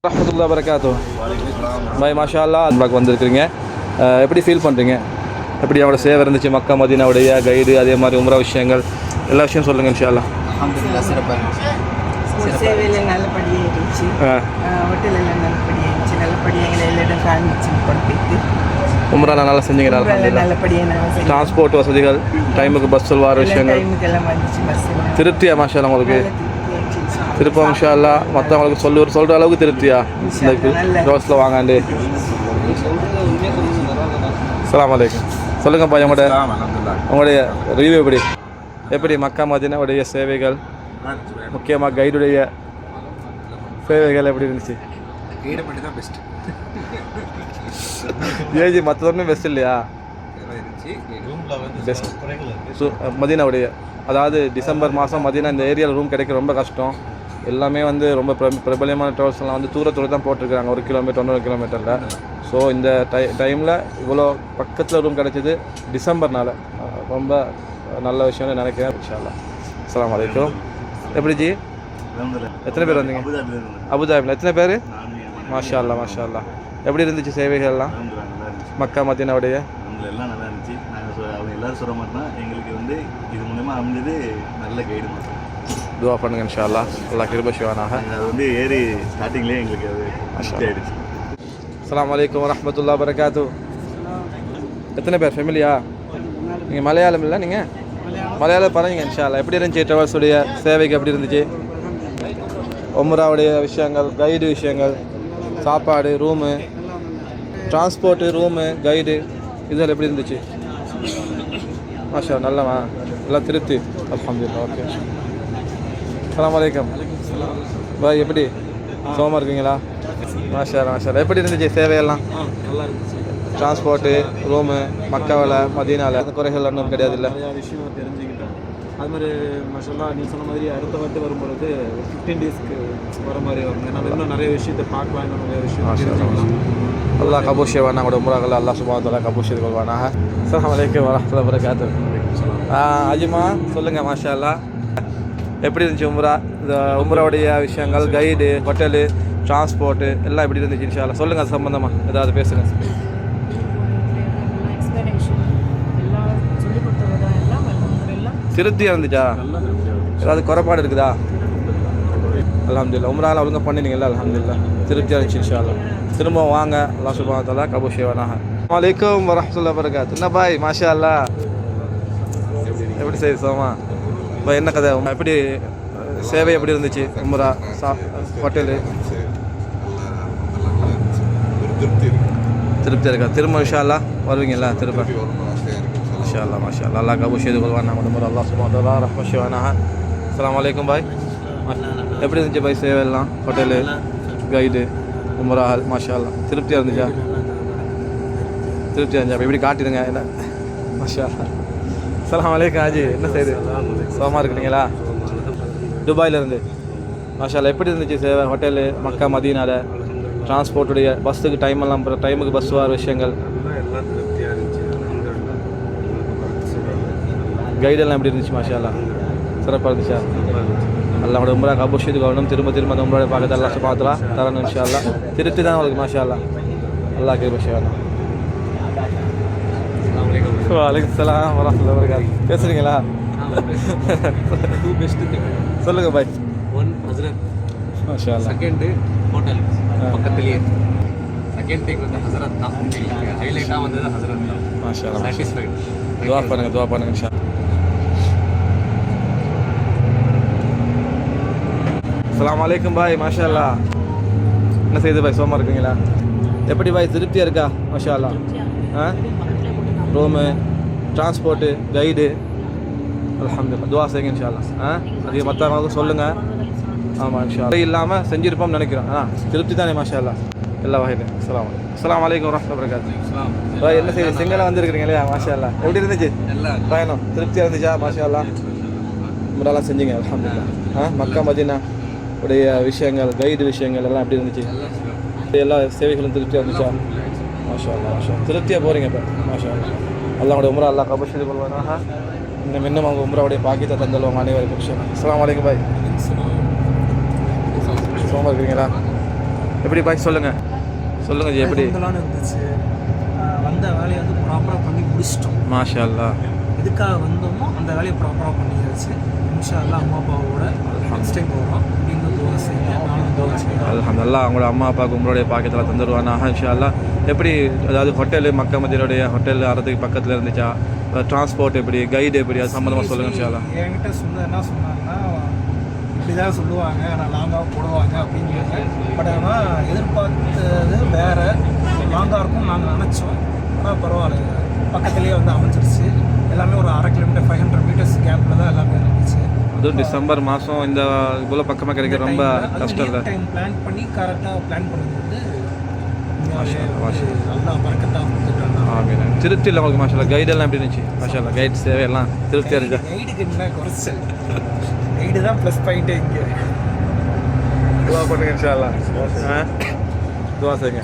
ரஹ்மத்துல்லாஹி வபரகாத்துஹு. பாய் மாஷா அல்லாஹ் அன்பாக்கு வந்திருக்கிறீங்க. எப்படி ஃபீல் பண்ணுறீங்க? எப்படி அவங்களோட சேவை இருந்துச்சு? மக்கா மதீனாவுடைய கைடு, அதே மாதிரி உம்ரா விஷயங்கள் எல்லா விஷயம் சொல்லுங்கள் இன்ஷா அல்லாஹ். அல்ஹம்துலில்லாஹ் சிறப்பாக இருந்துச்சு. சேவையில் நல்லபடியாக இருந்துச்சு. ஹோட்டலில் நல்லபடியாக இருந்துச்சு. நல்லபடியாக எங்களை எல்லா இடம் காமிச்சு கொண்டு போயிட்டு உம்ரா நல்லா செஞ்சீங்க. நல்லபடியாக நாங்கள் டிரான்ஸ்போர்ட் வசதிகள், டைமுக்கு பஸ் வர விஷயங்கள் டைமுக்கெல்லாம் வந்துச்சு. பஸ் திருப்தியா மாஷா அல்லாஹ் உங்களுக்கு? திருப்பம் இன்ஷா அல்லாஹ் மற்றவங்களுக்கு சொல்கிற அளவுக்கு திருப்தியா இந்த ரோஸில் வாங்காண்டு? அஸ்ஸலாமு அலைக்கும். சொல்லுங்கப்பா உங்களுடைய ரிவ்யூ எப்படி மக்கா மதீனாவுடைய சேவைகள், முக்கியமாக கைடுடைய சேவைகள் எப்படி இருந்துச்சு? கைடை பண்ணி தான் பெஸ்ட். ஏஜி மற்றொன்றும் பெஸ்ட் இல்லையா? பெஸ்ட் மதீனாவுடைய, அதாவது டிசம்பர் மாதம் மதீனா இந்த ஏரியாவில் ரூம் கிடைக்க ரொம்ப கஷ்டம். எல்லாமே வந்து ரொம்ப பிரபலமான ட்ராவல்ஸ்லாம் வந்து தூரத்தில் தான் போட்டிருக்கிறாங்க, 1 கிலோமீட்டர் 1.5 கிலோமீட்டரில். ஸோ இந்த டைமில் இவ்வளோ பக்கத்தில் ரூம் கிடைச்சது டிசம்பர்னால ரொம்ப நல்ல விஷயம்னு நினைக்கிறேன். இன்ஷா அல்லாஹ். அஸ்ஸலாமு அலைக்கும். எப்படி ஜி? எத்தனை பேர் வந்தீங்க? அபுதாபியில் எத்தனை பேர்? மாஷா அல்லாஹ் மாஷா அல்லாஹ். எப்படி இருந்துச்சு சேவைகள்லாம் மக்கா மதீனாவுடைய? எல்லாம் நல்லா இருந்துச்சு. நாங்கள் அவங்க எல்லோரும் சொல்கிற மாதிரி தான் எங்களுக்கு வந்து இது மூலமாக அமைஞ்சது நல்ல கைடு மாதிரி. துவா பண்ணுங்க இன்ஷா அல்லாஹ். அல்லாஹ் கிருபை செய்வானாக. அது வந்து ஏறி ஸ்டார்டிங்லேயே எங்களுக்கு அது ஆயிடுச்சு. அஸ்ஸலாமு அலைக்கும் வரஹ்மத்துல்லாஹி வபரகாத்துஹு. எத்தனை பேர் ஃபேமிலியா? நீங்கள் மலையாளம் இல்லை? நீங்கள் மலையாளம் பாருங்க இன்ஷா அல்லாஹ். எப்படி இருந்துச்சு ட்ராவல்ஸுடைய சேவைக்கு? எப்படி இருந்துச்சு உம்ராவுடைய விஷயங்கள், கைடு விஷயங்கள், சாப்பாடு, ரூமு, டிரான்ஸ்போர்ட்டு, ரூமு, கைடு இதெல்லாம் எப்படி இருந்துச்சு? மாஷா நல்லவா? எல்லாம் திருப்தி? அல்ஹம்துலில்லாஹ். ஓகே. அஸ்ஸலாமு அலைக்கும். பாய் எப்படி சோமா இருக்கீங்களா? மாஷா மாஷா. எப்படி இருந்துச்சு சேவையெல்லாம்? நல்லா இருந்துச்சு. டிரான்ஸ்போர்ட்டு, ரூமு, மக்காவில் மதீனாவில் அந்த குறைகள் ஒன்றும் கிடையாது இல்லை? நிறையா விஷயம் தெரிஞ்சுக்கிட்டேன். அது மாதிரி மாஷல்லா நீ சொன்ன மாதிரி அடுத்த வாட்டி வரும்பொழுது 15 டேஸ்க்கு வர மாதிரி வரும். ஏன்னா இன்னும் நிறைய விஷயத்தை பார்க்கலாம், இன்னும் நிறைய விஷயம் தெரிஞ்சுக்கலாம். அல்லாஹ் கபூல் செய்வானா நம்மளோட உம்ராக்கள் அல்லாஹ் சுப்ஹானஹு வ தஆலா கபூல் செய்து கொள்வானாக. அஸ்ஸலாமு அலைக்கும் வரஹ்மத்துல்லாஹி வபரகாத்துஹு. அஜிமா சொல்லுங்கள் மாஷா அல்லாஹ். எப்படி இருந்துச்சு உம்ரா? இந்த உம்ராவுடைய விஷயங்கள், கைடு, ஹோட்டலு, டிரான்ஸ்போர்ட்டு எல்லாம் எப்படி இருந்துச்சு இன்ஷா அல்லாஹ்? சொல்லுங்கள் அது சம்மந்தமாக ஏதாவது பேசுங்க. திருப்தியாக இருந்துச்சா? ஏதாவது குறைபாடு இருக்குதா? அல்ஹம்துலில்லாஹ். உம்ரால ஒழுங்காக பண்ணினீங்களா? அல்ஹம்துலில்லாஹ். திருப்தியாக இருந்துச்சு இன்ஷா அல்லாஹ். திரும்ப வாங்க, அல்லாஹ் சுப்ஹானஹு வ தஆலா கபூல் செய்வானாக. அஸ்ஸலாமு அலைக்கும் வரஹ்மத்துல்லாஹி வபரகாத்துஹு. என்ன பாய் மாஷா அல்லாஹ். எப்படி செய்து சோமா பாய்? என்ன கதை? எப்படி சேவை எப்படி இருந்துச்சு? உம்ரா, ஹோட்டலு திருப்தியாக இருக்கா? திரும்ப இன்ஷா அல்லாஹ் வருவீங்களா? திரும்ப இன்ஷா அல்லாஹ் மாஷா அல்லாஹ். அல்லாஹ் கபூல் செய்து கொள்வானா உடம்புல அல்லாஹ் சுப்ஹானஹு வ தஆலா ரஹ்மத் செய்வானாக. அஸ்ஸலாமு அலைக்கும் பாய். எப்படி இருந்துச்சு பாய் சேவையெல்லாம்? ஹோட்டலு, கைடு, உம்ரா மாஷா அல்லாஹ். திருப்தியாக இருந்துச்சா? திருப்தியாக இருந்துச்சா? இப்படி காட்டிடுங்க என்ன மாஷா அல்லாஹ். அஸ்ஸலாமு அலைக்கும் ஆஜி. என்ன செய்யுது? சோமா இருக்கிறீங்களா? துபாயிலேருந்து மாஷா அல்லாஹ். எப்படி இருந்துச்சு சேவை? ஹோட்டலு, மக்கா மதீனாவில் டிரான்ஸ்போர்ட்டுடைய பஸ்ஸுக்கு டைமெல்லாம் டைமுக்கு பஸ் வர விஷயங்கள், எல்லாம் திருப்தியாக இருந்துச்சு. கைடெல்லாம் எப்படி இருந்துச்சு? மாஷா அல்லாஹ் சிறப்பாக இருந்துச்சா? அல்லாஹ்வோட உம்ரா கபூல் செய்து கொள்ளணும். திரும்ப திரும்ப அந்த உம்ராவை பார்க்கறது அல்லாஹ் சுப்ஹானஹு வ தஆலா தரணும் இன்ஷா அல்லாஹ். திருப்தி தான் உங்களுக்கு மாஷா அல்லாஹ். அல்லாஹ் கிருபை செய்வானா. வலைக்கும் ஸலாம் வரஹ்மத்துல்லாஹி வபரகாத்துஹு. பேசுறீங்களா? சொல்லுங்கள் பாய். ஒன் ஹஸ்ரத், மாஷா அல்லாஹ். செகண்டு ஹோட்டல் பக்கத்துலேயே. செகண்ட் டேக் வந்து ஹசரத் தான். ஹைலைட்டாக வந்தது ஹசரத் தான். மாஷா அல்லாஹ். சாட்டிஸ்ஃபைடு. துவா பண்ணுங்கள் இன்ஷா. அஸ்ஸலாமு அலைக்கும் பாய். மாஷா அல்லாஹ். என்ன செய்யுது பாய்? சோமா இருக்கீங்களா? எப்படி பாய் திருப்தியாக இருக்கா? மாஷா அல்லாஹ். ரூமு, டிரான்ஸ்போர்ட்டு, கைடு அல்ஹம்துலில்லாஹ். துவா செய்யுங்க இன்ஷா அல்லாஹ். அது மற்றவங்களுக்கு சொல்லுங்கள். ஆமாம் இன்ஷா அல்லாஹ். இல்லாமல் செஞ்சுருப்போம்னு நினைக்கிறோம். திருப்தி தானே மாஷா அல்லாஹ் எல்லா வகையிலும். அஸ்ஸலாமு அலைக்கும் வரஹ்மத்துல்லாஹி வபரகாத்துஹு. பாய் என்ன செய்யுது? சிங்களம் வந்திருக்கிறீங்களே மாஷா அல்லாஹ். எப்படி இருந்துச்சு பயணம்? திருப்தியாக இருந்துச்சா? மாஷா அல்லாஹ். முறையெல்லாம் செஞ்சீங்க அல்ஹம்துலில்லாஹ். மக்கா மதீனா உடைய விஷயங்கள், கைடு விஷயங்கள் எல்லாம் எப்படி இருந்துச்சு? எல்லா சேவைகளும் திருப்தியாக இருந்துச்சா? மாஷா அல்லாஹ் மாஷா. திருப்தியாக போகிறீங்க இப்போ மாஷா அல்லாஹ். அல்லாஹ்வோட உம்ரா அல்லாஹ் கபூல் செய்து கொள்வானாக. இன்னும் அவங்க உம்ராவுடைய பாக்கியத்தை தந்தல்வாங்க அனைவருக்கும். அஸ்ஸலாமு அலைக்கும் பாய். சோமா இருக்கிறீங்களா? எப்படி பாய் சொல்லுங்கள் சொல்லுங்கள் ஜி எப்படி இருந்துச்சு. வந்த வேலையை வந்து ப்ராப்பராக பண்ணி முடிச்சிட்டோம். மாஷா அல்லாஹ். எதுக்காக வந்தோமோ அந்த வேலையை ப்ராப்பராக பண்ணியாச்சு. இன்ஷா அல்லாஹ் அம்மா அப்பாவோட நெக்ஸ்ட் டைம் வரோம். இன்னும் துவா செய்யுங்க, நானும் துவா செய்யுங்க. அல்ஹம்துலில்லாஹ் அவங்களோட அம்மா அப்பாவுக்கு உங்களுடைய பாக்கியத்தில் தந்துடுவானாக இன்ஷா அல்லாஹ். எப்படி அதாவது ஹோட்டலு மக்கா மதியனுடைய ஹோட்டல் அறதுக்கு பக்கத்தில் இருந்துச்சா, டிரான்ஸ்போர்ட் எப்படி, கைடு எப்படி, அது சம்மந்தமாக சொல்லுங்கள் இன்ஷா அல்லாஹ். என்கிட்ட என்ன சொன்னாங்கன்னா இப்படி தான் சொல்லுவாங்க, ஆனால் லாங்காக போடுவாங்க அப்படிங்கிறது. பட் ஆனால் எதிர்பார்த்தது வேறு, லாங்காக இருக்கும் நாங்கள் நினச்சோம். ஆனால் பரவாயில்ல, பக்கத்துலேயே வந்து அமைஞ்சிருச்சு. எல்லாமே ஒரு 1/2 கிலோமீட்டர் 500 மீட்டர்ஸ் கேப்பில் தான் எல்லாமே இருந்துச்சு. அதுவும் டிசம்பர் மாதம் இந்த இவ்வளோ பக்கமாக கிடைக்க ரொம்ப கஷ்டம் இல்லை. டைம் பிளான் பண்ணி கரெக்டாக பிளான் பண்ணும்போது நல்லா பறக்கத்தான் கொடுத்துட்டாங்க. ஆமீன். திருப்தியில் உங்களுக்கு மாஷா அல்லாஹ். கைடெல்லாம் எப்படி இருந்துச்சு? மாஷா அல்லாஹ் கைட் சேவையெல்லாம் திருப்தியாக இருந்துச்சா? கைடுக்கு என்ன குறைச்சல், கைடு தான் ப்ளஸ் பாயிண்ட்டு இங்கே. துவா பண்ணுங்க இன்ஷா அல்லாஹ். துவா செய்யுங்க.